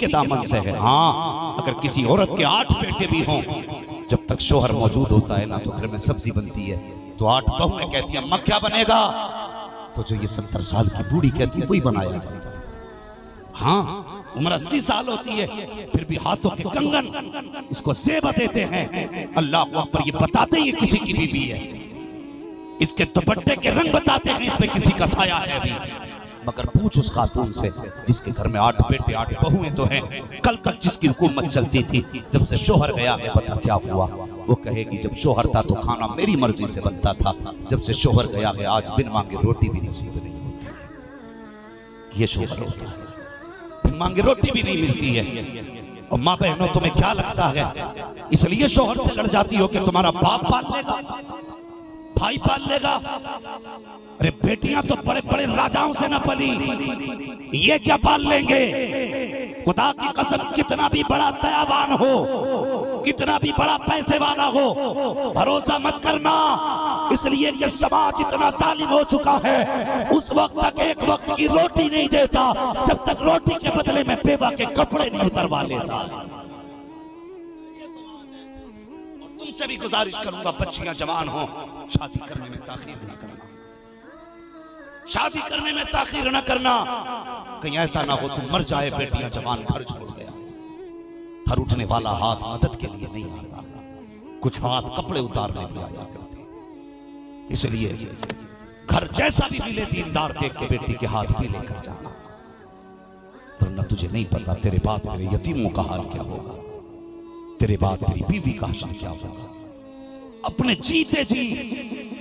के दामन से है। हाँ, अगर किसी औरत के 8 बेटे भी हों, जब तक शोहर मौजूद होता है ना तो घर में सब्जी बनती है। तो 8 बहुएं कहती हैं अम्मा क्या बनेगा, तो जो ये 70 साल की बूढ़ी कहती है वही बनाया जाता है। हाँ, उम्र 80 साल होती है फिर भी हाथों के कंगन इसको सेब देते हैं। अल्लाह अकबर, ये बताते ये किसी की बीवी है, इसके दुपट्टे के रंग बताते हैं इस पे किसी का साया है अभी। मगर पूछ उस खातून से जिसके घर में 8 बेटे 8 बहुएं तो हैं, कल तक जिसकी हुकूमत चलती थी, जब से शोहर गया है पता क्या हुआ। वो कहेगी जब शोहर था तो खाना मेरी मर्जी से बनता था, जब से शोहर गया है आज बिन मांगे रोटी भी नसीब नहीं होती। ये शोहर होता है, बिन मांगे रोटी भी नहीं मिलती है। और माँ बहनों तुम्हें क्या लगता है इसलिए शोहर से लड़ जाती हो कि तुम्हारा बाप पाल लेगा, भाई पाल लेगा? अरे बेटियां तो बड़े बड़े राजाओं से न पली, ये क्या पाल लेंगे? खुदा की कसम, कितना भी बड़ा दयावान हो, कितना भी बड़ा पैसे वाला हो, भरोसा मत करना, इसलिए कि समाज इतना जालिम हो चुका है। उस वक्त तक एक वक्त की रोटी नहीं देता जब तक रोटी के बदले में बेवा के कपड़े नहीं उतरवा लेता। तुमसे भी गुजारिश करूंगा, बच्चियां जवान हो, शादी करने में ताखीर न करना, शादी करने में ताखीर न करना। कहीं ऐसा ना हो तुम मर जाए, बेटियां जवान घर छोड़ गया। हर उठने वाला हाथ मदद के लिए नहीं आता, कुछ हाथ कपड़े उतारने भी आया करते। इसलिए घर जैसा भी मिले दीनदार देख के बेटी के हाथ भी लेकर जाना, वरना तुझे नहीं पता तेरे बाद तेरे यतीमों का हाल क्या होगा, तेरे बाद तेरी बीवी का हाल क्या होगा। अपने जीते जी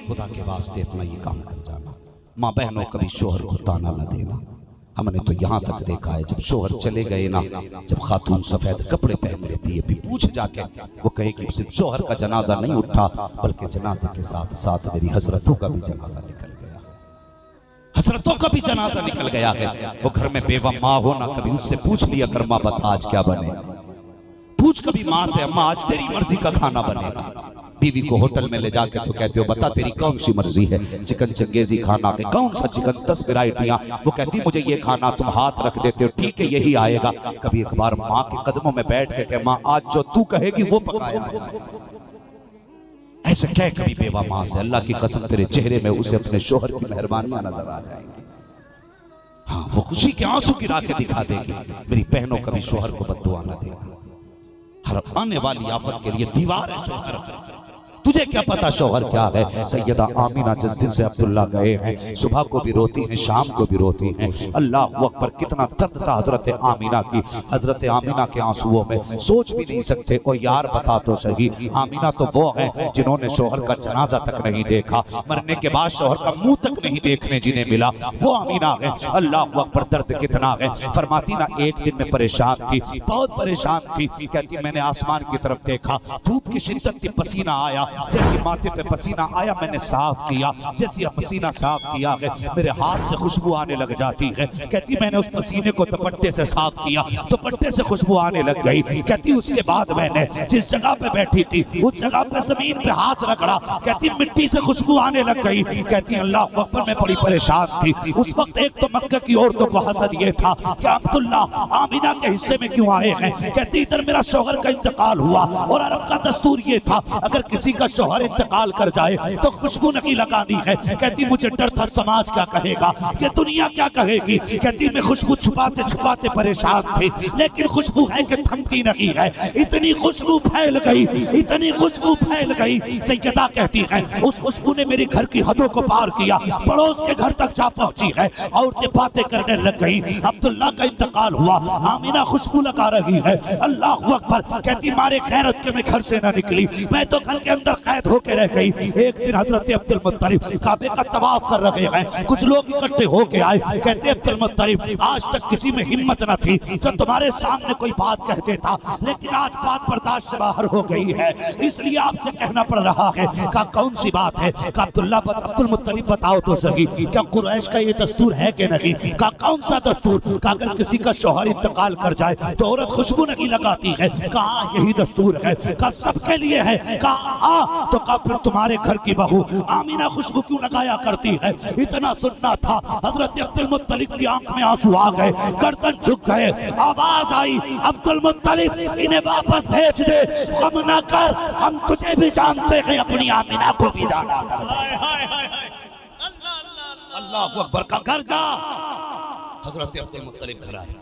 खुदा के वास्ते अपना ये काम कर जाना। माँ बहनों, कभी शोहर को ताना न देना। हमने तो यहाँ तक देखा है, जब शोहर चले गए ना, जब खातून सफेद कपड़े पहन लेती है, भी पूछ जाके वो कहे कि सिर्फ शोहर का जनाजा नहीं उठा, बल्कि जनाजे के साथ साथ मेरी हजरतों का भी जनाजा निकल गया, हजरतों का भी जनाजा निकल गया है। वो घर में बेवा माँ हो ना, कभी उससे पूछ लिया कर माँ बता आज क्या बने, पूछ कभी माँ से अम्मा आज तेरी मर्जी का खाना बनेगा। बीवी को होटल में ले जाके तो कहते हो बता तेरी कौन सी मर्जी है, चिकन चंगेजी खाना के कौन सा चिकन, 10 वैरायटियां। वो कहती मुझे ये खाना, तुम हाथ रख देते हो ठीक है यही आएगा। कभी एक बार माँ के कदमों में बैठ के कहे माँ आज जो तू कहेगी वो पकाया जाए, ऐसे कह कभी बेवा माँ से, अल्लाह की कसम तेरे चेहरे में उसे अपने शोहर की मेहरबानियां नजर आ जाएंगी। हाँ, वो खुशी के आंसू गिरा के दिखा देगी। मेरी बहनों, कभी शोहर को बद्दुआ न देना। हर आने वाली आफत के लिए दीवार है शोहर। तुझे क्या पता शोहर क्या है। सैयदा आमीना जिस दिन से अब्दुल्ला गए हैं, सुबह को भी रोती हैं, शाम को भी रोती हैं। अल्लाह अकबर, कितना दर्द था हजरत आमीना की। हजरत आमीना के आंसुओं में सोच भी नहीं सकते। और यार बता तो सही, आमीना तो वो है जिन्होंने शोहर का जनाजा तक नहीं देखा, मरने के बाद शोहर का मुंह तक नहीं देखने जिन्हें मिला, वो आमीना है। अल्लाह अकबर, दर्द कितना है। फरमाती ना एक दिन में परेशान थी, बहुत परेशान थी। कहती मैंने आसमान की तरफ देखा, धूप की शिद्दत थी, पसीना आया, जैसे माथे पे पसीना आया मैंने साफ किया, जैसे पसीना साफ किया है मेरे हाथ से खुशबू आने लग जाती है। कहती मैंने उस पसीने को दुपट्टे से साफ किया, दुपट्टे से खुशबू आने लग गई। कहती उसके बाद मैंने जिस जगह पे बैठी थी उस जगह पे जमीन पे हाथ रगड़ा, कहती मिट्टी से खुशबू आने लग गई। कहती अल्लाह अकबर, मैं बड़ी परेशान थी उस वक्त। एक तो मक्का की औरतों को हसद ये था कि अब्दुल्ला आमीना के हिस्से में क्यों आए हैं। कहती इधर मेरा शौहर का इंतकाल हुआ और अरब का दस्तूर ये था अगर किसी का शौहर इंतकाल कर जाए तो खुशबू नहीं लगानी है। कहती मुझे डर था समाज क्या कहेगा, ये दुनिया क्या कहेगी। कहती मैं खुशबू छुपाते छुपाते परेशान थी, लेकिन खुशबू है कि थमती नहीं है। इतनी खुशबू फैल गई, इतनी खुशबू फैल गई। सैयदा कहती है उस खुशबू ने मेरी घर की हदों को पार किया, पड़ोस के घर तक जा पहुंची है। औरतें बातें करने लग गई। अब्दुल्ला का इंतकाल हुआ, आमीना खुशबू लगा रही है। अल्लाह अकबर। कहती मारे खैरत के मैं घर से ना निकली, मैं तो घर के अंदर कैद होके रह गई। एक दिन हजरत अब्दुल मुत्तलिब काबे का तवाफ कर रहे हैं, कुछ लोग इकट्ठे होके आए। कहते अब्दुल मुत्तलिब आज तक किसी में हिम्मत न थी जब तुम्हारे सामने कोई बात कह देता, लेकिन आज बात बर्दाश्त से बाहर हो गई है, इसलिए आपसे कहना पड़ रहा है। का कौन सी बात है? का अब्दुल मुत्तलिब बताओ तो सही, क्या कुरैश का ये दस्तूर है कि नहीं? का कौन सा दस्तूर? का अगर किसी का शौहर इंतकाल कर जाए तो औरत खुशबू नहीं लगाती है? कहा यही दस्तूर है। का सबके लिए है? का तो कहा फिर तुम्हारे घर की बहू आमीना खुशबू क्यों लगाया करती है। इतना सुनना था, हजरत अब्दुल मुत्तलिब की आंख में आंसू आ गए, गर्दन झुक गए। आवाज आई, अब्दुल मुत्तलिब इन्हें वापस भेज दे, गम ना कर, हम तुझे भी जानते हैं, अपनी आमीना को भी जाना। अल्लाह अकबर का घर जा। हजरत अब्दुल मुत्तलिब घर आए।